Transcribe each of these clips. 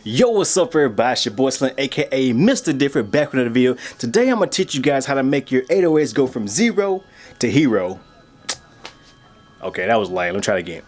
Yo, what's up everybody? It's your boy Slim, aka Mr. Different, back with another video. Today I'm gonna teach you guys how to make your 808s go from zero to hero. Okay, that was lame. Let me try it again.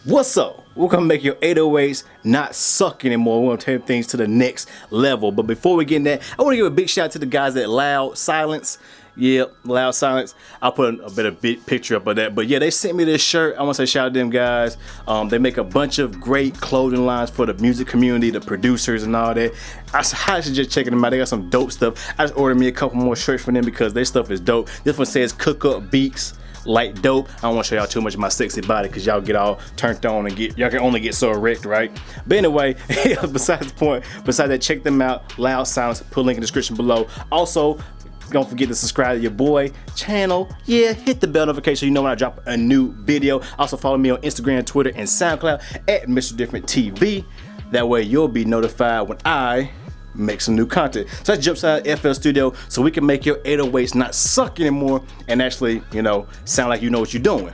What's up? We're gonna make your 808s not suck anymore. We're gonna take things to the next level. But before we get in that, I wanna give a big shout out to the guys at Loud Silence. Yep, Loud Silence. I'll put a big picture up of that. But yeah, they sent me this shirt. I want to say shout out to them guys. They make a bunch of great clothing lines for the music community, the producers and all that. I highly suggest checking them out. They got some dope stuff. I just ordered me a couple more shirts from them because their stuff is dope. This one says cook up beats like dope. I don't want to show y'all too much of my sexy body because y'all get all turned on and y'all can only get so erect, right? But anyway, besides the point, besides that, check them out. Loud Silence. Put a link in the description below. Also, don't forget to subscribe to your boy channel. Yeah, hit the bell notification so you know when I drop a new video. Also follow me on Instagram, Twitter, and SoundCloud at MrDifferentTV. That way you'll be notified when I make some new content. So let's jump inside FL Studio so we can make your 808s not suck anymore and actually, you know, sound like you know what you're doing.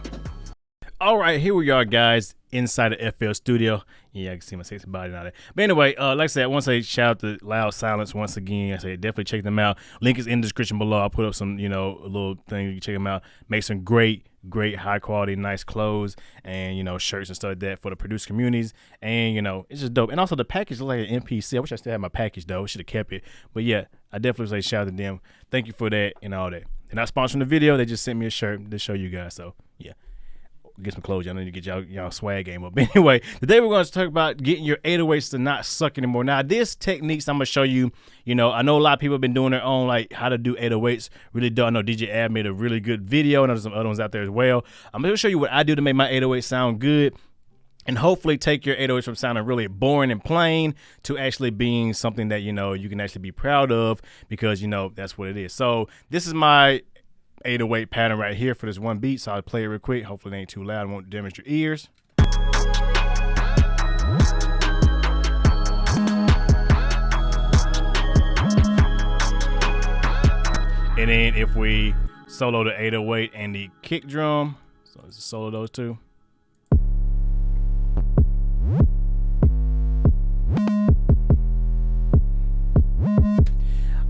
All right, here we are, guys, inside of FL Studio. Yeah, I can see my sexy body now. But anyway, like I said, I want to say shout out to Loud Silence once again. I say definitely check them out. Link is in the description below. I'll put up some, you know, a little thing you can check them out. Make some great high quality, nice clothes and, you know, shirts and stuff like that for the producer communities. And, you know, it's just dope. And also the package looks like an NPC. I wish I still had my package though. I should have kept it. But yeah, I definitely say shout out to them. Thank you for that and all that. They're not sponsoring the video. They just sent me a shirt to show you guys. So yeah. Get some clothes. I need to get y'all swag game up. Anyway, today we're going to talk about getting your 808s to not suck anymore. Now, this techniques I'm going to show you, you know, I know a lot of people have been doing their own, like, how to do 808s. Really don't. I know DJ Ab made a really good video, and there's some other ones out there as well. I'm going to show you what I do to make my 808 sound good, and hopefully take your 808s from sounding really boring and plain to actually being something that, you know, you can actually be proud of because, you know, that's what it is. So this is my 808 pattern right here for this one beat, so I'll play it real quick. Hopefully it ain't too loud, it won't damage your ears. And then if we solo the 808 and the kick drum, so let's solo those two.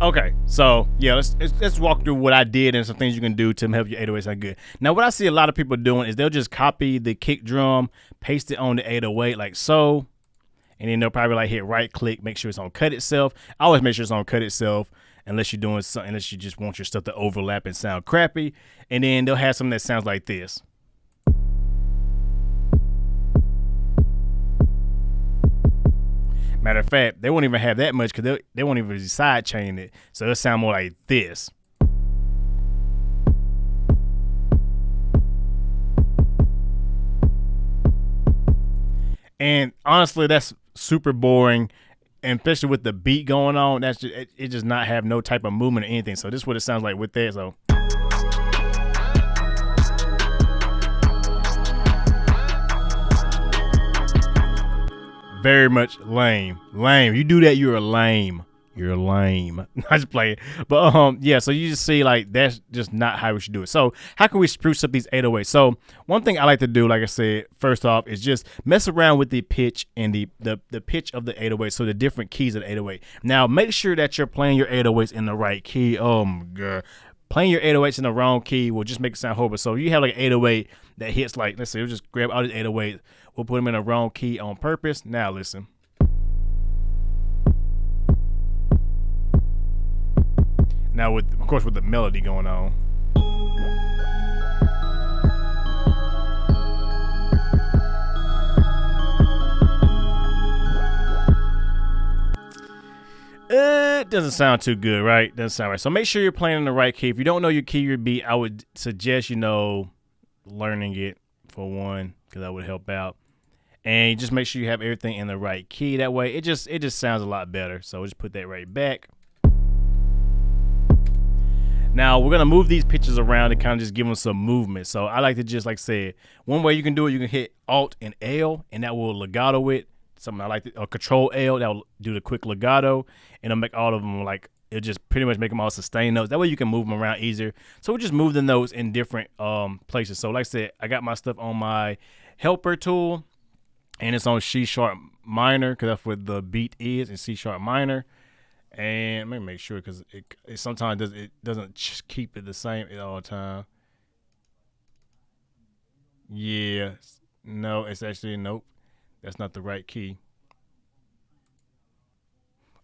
Okay, so yeah, let's walk through what I did and some things you can do to help your 808 sound good. Now, what I see a lot of people doing is they'll just copy the kick drum, paste it on the 808 like so, and then they'll probably like hit right click, make sure it's on cut itself. I always make sure it's on cut itself unless you're doing something, unless you just want your stuff to overlap and sound crappy. And then they'll have something that sounds like this. Matter of fact, they won't even have that much because they won't even side chain it. So it'll sound more like this. And honestly, that's super boring. And especially with the beat going on, that's just, it just not have no type of movement or anything. So this is what it sounds like with that. So very much lame. You do that, you're a lame. You're lame. I just play it. But yeah, so you just see like that's just not how we should do it. So how can we spruce up these 808s? So one thing I like to do, like I said, first off, is just mess around with the pitch and the pitch of the 808, so the different keys of the 808. Now make sure that you're playing your 808s in the right key. Oh my god. Playing your 808s in the wrong key will just make it sound horrible. So you have like an 808 that hits like, let's say, we'll just grab all these 808s. We'll put them in the wrong key on purpose. Now listen. Now of course with the melody going on. It doesn't sound too good, right? Doesn't sound right. So make sure you're playing in the right key. If you don't know your key, your beat, I would suggest, you know, learning it for one, because that would help out. And just make sure you have everything in the right key. That way, it just sounds a lot better. So we'll just put that right back. Now we're gonna move these pitches around and kind of just give them some movement. So I like to just, like I said, one way you can do it, you can hit Alt and L, and that will legato it. Something I like to, Control L, that will do the quick legato, and it'll make all of them like, it'll just pretty much make them all sustain notes. That way you can move them around easier. So we'll just move the notes in different places. So like I said, I got my stuff on my helper tool, and it's on C sharp minor because that's what the beat is, in C sharp minor. And let me make sure because it sometimes doesn't keep it the same at all time. Yeah, no, it's actually nope. That's not the right key.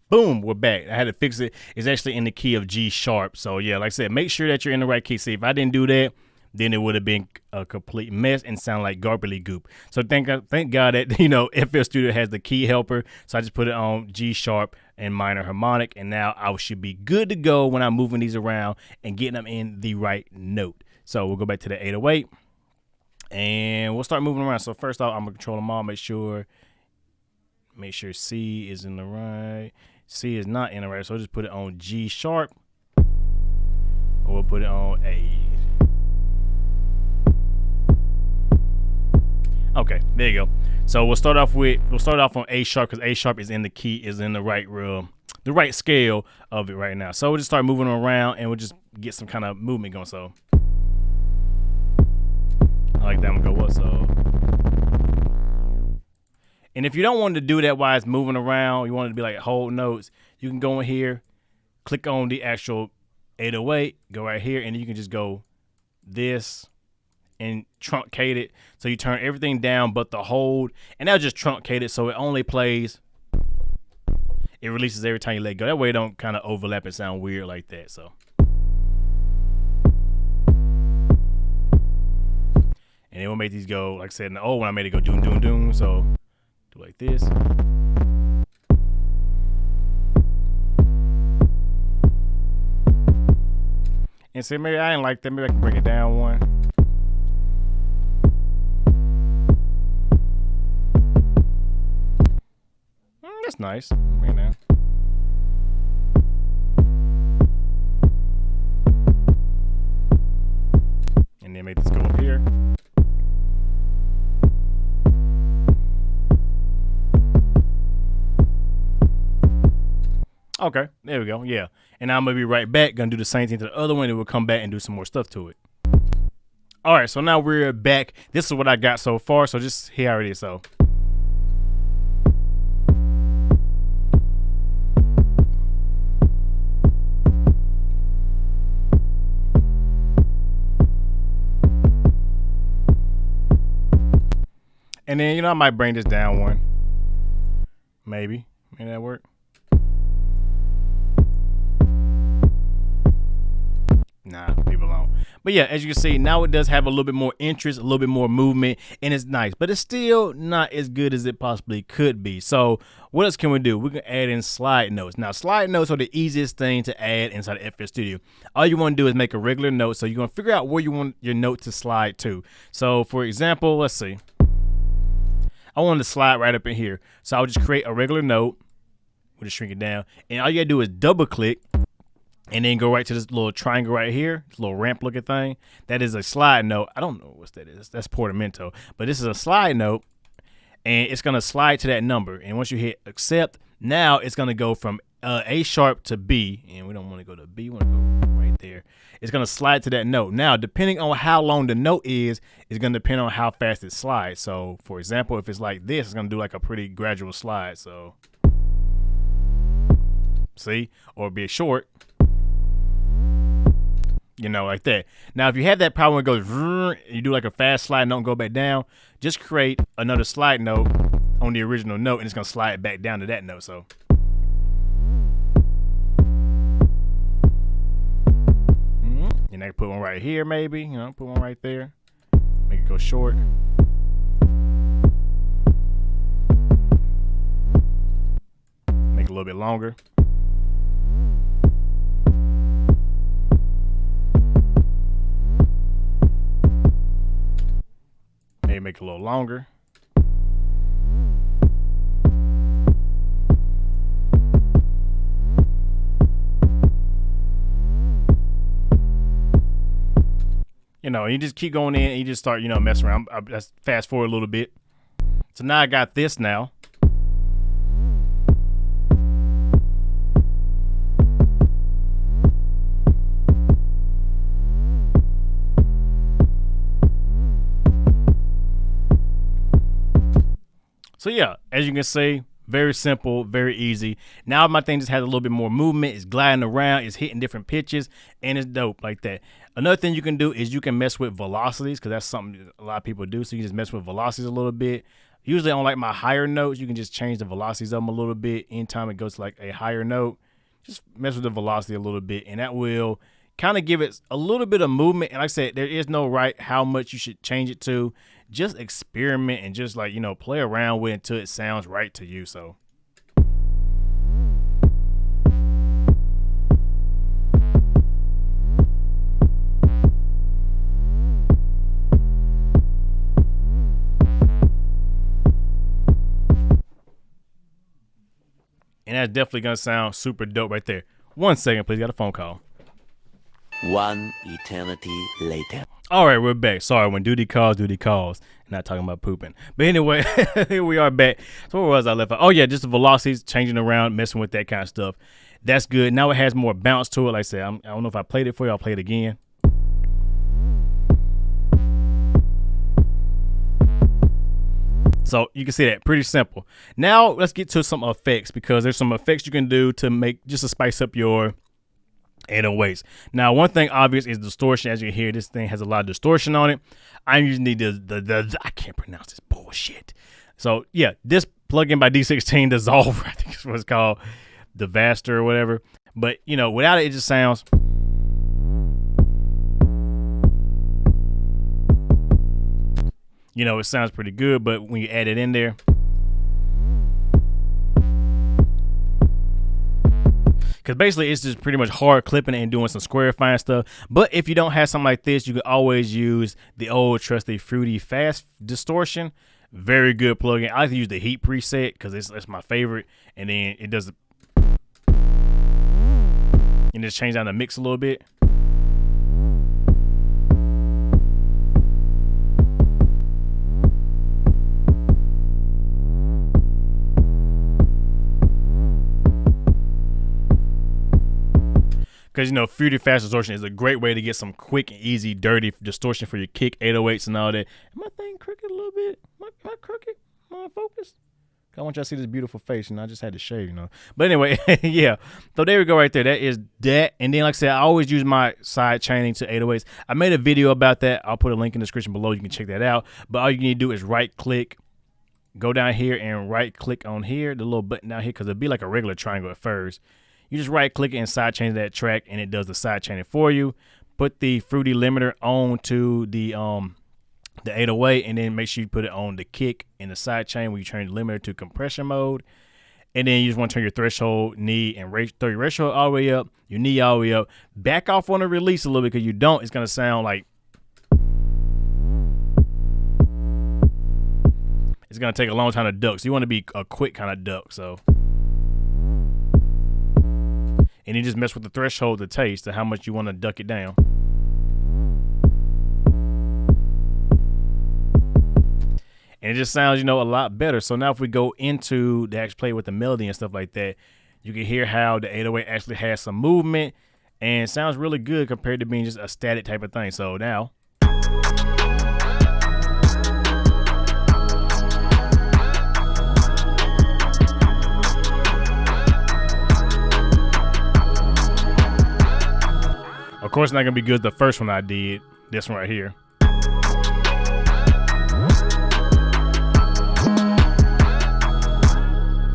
Boom, we're back. I had to fix it. It's actually in the key of G sharp. So yeah, like I said, make sure that you're in the right key. See, if I didn't do that, then it would have been a complete mess and sound like garbly goop. So thank God that FL Studio has the key helper. So I just put it on G sharp and minor harmonic, and now I should be good to go when I'm moving these around and getting them in the right note. So we'll go back to the 808, and we'll start moving around. So first off, I'm gonna control them all. Make sure C is in the right. C is not in the right, so I'll just put it on G sharp, or we'll put it on A. Okay, there you go. So we'll start off on A sharp because A sharp is in the key, is in the right scale of it right now. So we'll just start moving around and we'll just get some kind of movement going. So I like that. I'm gonna go up. So, and if you don't want to do that while it's moving around, you want it to be like whole notes, you can go in here, click on the actual 808, go right here, and you can just go this and truncate it. So you turn everything down but the hold, and that'll just truncate it so it only plays, it releases every time you let go. That way it don't kind of overlap and sound weird like that. So, and then we'll make these go, like I said in the old one, I made it go doom doom doom. So do like this. And say maybe I didn't like that, maybe I can bring it down one. That's nice. Bring it down. And then make this go up here. Okay, there we go. Yeah. And now I'm gonna be right back, gonna do the same thing to the other one, and we'll come back and do some more stuff to it. All right, so now we're back. This is what I got so far, so just here it is. So and then, I might bring this down one. Maybe that work? Nah, leave it alone. But yeah, as you can see, now it does have a little bit more interest, a little bit more movement, and it's nice. But it's still not as good as it possibly could be. So what else can we do? We can add in slide notes. Now, slide notes are the easiest thing to add inside of FL Studio. All you want to do is make a regular note. So you're going to figure out where you want your note to slide to. So for example, let's see. I want to slide right up in here. So I'll just create a regular note. We'll just shrink it down. And all you got to do is double click. And then go right to this little triangle right here, this little ramp looking thing. That is a slide note. I don't know what that is. That's portamento. But this is a slide note, and it's going to slide to that number. And once you hit accept, now it's going to go from A sharp to B. And we don't want to go to B. We want to go right there. It's going to slide to that note. Now, depending on how long the note is going to depend on how fast it slides. So, for example, if it's like this, it's going to do like a pretty gradual slide. So, see? Or be short. Like that. Now, if you have that problem where it goes, you do like a fast slide note and go back down, just create another slide note on the original note, and it's going to slide back down to that note. So, and I can put one right here, maybe, put one right there, make it go short. Make it a little bit longer. Maybe make it a little longer. You just keep going in and you just start, messing around. Let's fast forward a little bit. So now I got this now. So yeah, as you can see, very simple, very easy. Now my thing just has a little bit more movement. It's gliding around, it's hitting different pitches, and it's dope like that. Another thing you can do is you can mess with velocities, because that's something a lot of people do. So you can just mess with velocities a little bit. Usually on like my higher notes, you can just change the velocities of them a little bit. Anytime it goes to like a higher note, just mess with the velocity a little bit, and that will kind of give it a little bit of movement. And like I said, there is no right how much you should change it to. Just experiment and just like, play around with it until it sounds right to you. So and that's definitely gonna sound super dope right there. 1 second, please. Got a phone call. One eternity later. All right, we're back. Sorry, when duty calls, not talking about pooping. But anyway, here we are back. So where was I left off? Oh yeah, just the velocities, changing around, messing with that kind of stuff. That's good. Now it has more bounce to it. Like I said, I don't know if I played it for you. I'll play it again. So you can see that, pretty simple. Now let's get to some effects, because there's some effects you can do to make, just to spice up your 808s. Now, one thing obvious is distortion. As you hear, this thing has a lot of distortion on it. I'm using the I can't pronounce this bullshit. So yeah, this plugin by D16 Dissolver, I think is what it's called, the Vaster or whatever. But without it, it just sounds. It sounds pretty good, but when you add it in there, because basically it's just pretty much hard clipping and doing some squarifying stuff. But if you don't have something like this, you can always use the old trusty Fruity Fast Distortion. Very good plugin. I like to use the heat preset because it's my favorite, and then it does. You just change down the mix a little bit. Because, Fruity Fast Distortion is a great way to get some quick and easy, dirty distortion for your kick 808s and all that. Am my thing crooked a little bit? Am I crooked? Am I focused? I want y'all to see this beautiful face, I just had to shave, But anyway, yeah. So there we go right there. That is that. And then, like I said, I always use my side chaining to 808s. I made a video about that. I'll put a link in the description below. You can check that out. But all you need to do is right-click, go down here and right-click on here, the little button down here, because it'll be like a regular triangle at first. You just right click it and side chain that track, and it does the side chaining for you. Put the Fruity limiter on to the 808, and then make sure you put it on the kick and the side chain when you turn the limiter to compression mode. And then you just want to turn your threshold, knee, and throw your threshold all the way up, your knee all the way up. Back off on the release a little bit, because you don't, it's gonna sound like it's gonna take a long time to duck. So you want to be a quick kind of duck. So. And you just mess with the threshold, the taste, to how much you want to duck it down. And it just sounds, a lot better. So now if we go into the actual play with the melody and stuff like that, you can hear how the 808 actually has some movement and sounds really good compared to being just a static type of thing. So now. Of course, it's not gonna be good as the first one I did. This one right here.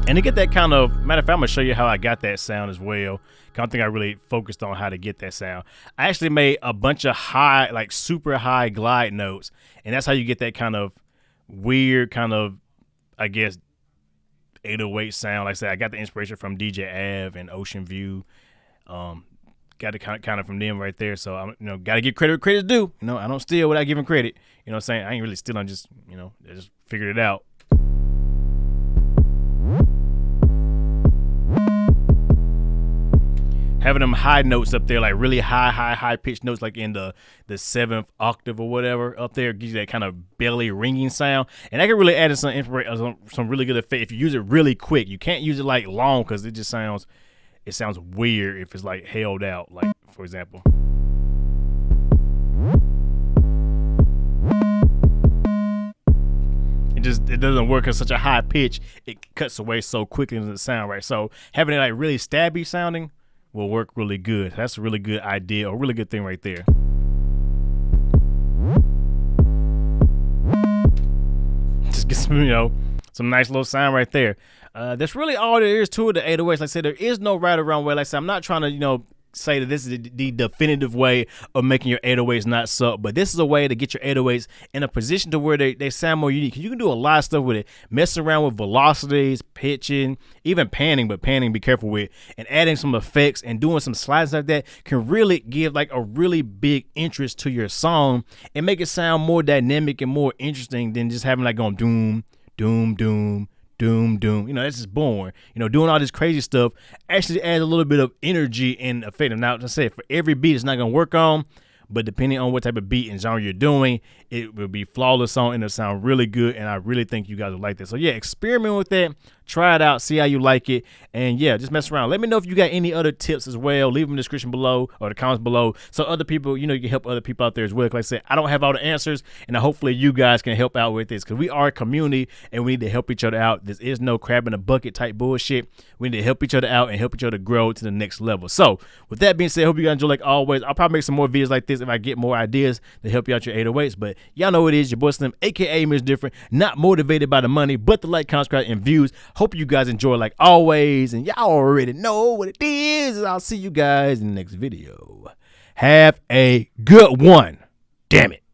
And to get that kind of, matter of fact, I'm gonna show you how I got that sound as well. I don't think I really focused on how to get that sound. I actually made a bunch of high, like super high glide notes, and that's how you get that kind of weird, kind of, I guess, 808 sound. Like I said, I got the inspiration from DJ Av and Ocean View. Got it kind of from them right there. So I'm, got to give credit where credit's due. I don't steal without giving credit. You know what I'm saying? I ain't really stealing, just, I just figured it out. Having them high notes up there, like really high pitched notes, like in the 7th octave or whatever up there, gives you that kind of belly ringing sound. And that can really add some inspiration, some really good effect if you use it really quick. You can't use it like long, because it just sounds. It sounds weird if it's like held out, like for example. it doesn't work at such a high pitch. It cuts away so quickly and doesn't sound right. So having it like really stabby sounding will work really good. That's a really good idea, a really good thing right there. Just get some, some nice little sound right there. That's really all there is to it, the 808s. Like I said, there is no right or wrong way. Like I said, I'm not trying to, say that this is the definitive way of making your 808s not suck, but this is a way to get your 808s in a position to where they sound more unique. You can do a lot of stuff with it, mess around with velocities, pitching, even panning, but panning be careful with, and adding some effects and doing some slides like that can really give like a really big interest to your song and make it sound more dynamic and more interesting than just having like going doom, doom, doom, doom, doom. That's just boring. Doing all this crazy stuff actually adds a little bit of energy and effect. Now, as I said, for every beat, it's not going to work on, but depending on what type of beat and genre you're doing, it will be flawless song and it'll sound really good. And I really think you guys will like this. So yeah, experiment with that. Try it out, see how you like it, and yeah, just mess around. Let me know if you got any other tips as well. Leave them in the description below or the comments below, so other people, you can help other people out there as well. Like I said, I don't have all the answers, and hopefully you guys can help out with this because we are a community and we need to help each other out. This is no crab in a bucket type bullshit. We need to help each other out and help each other grow to the next level. So with that being said, I hope you guys enjoy like always. I'll probably make some more videos like this if I get more ideas to help you out your 808s. But y'all know what it is, your boy Slim, aka Mr. Different, not motivated by the money, but the like, comment, subscribe, and views. Hope you guys enjoy like always, and y'all already know what it is. I'll see you guys in the next video. Have a good one. Damn it.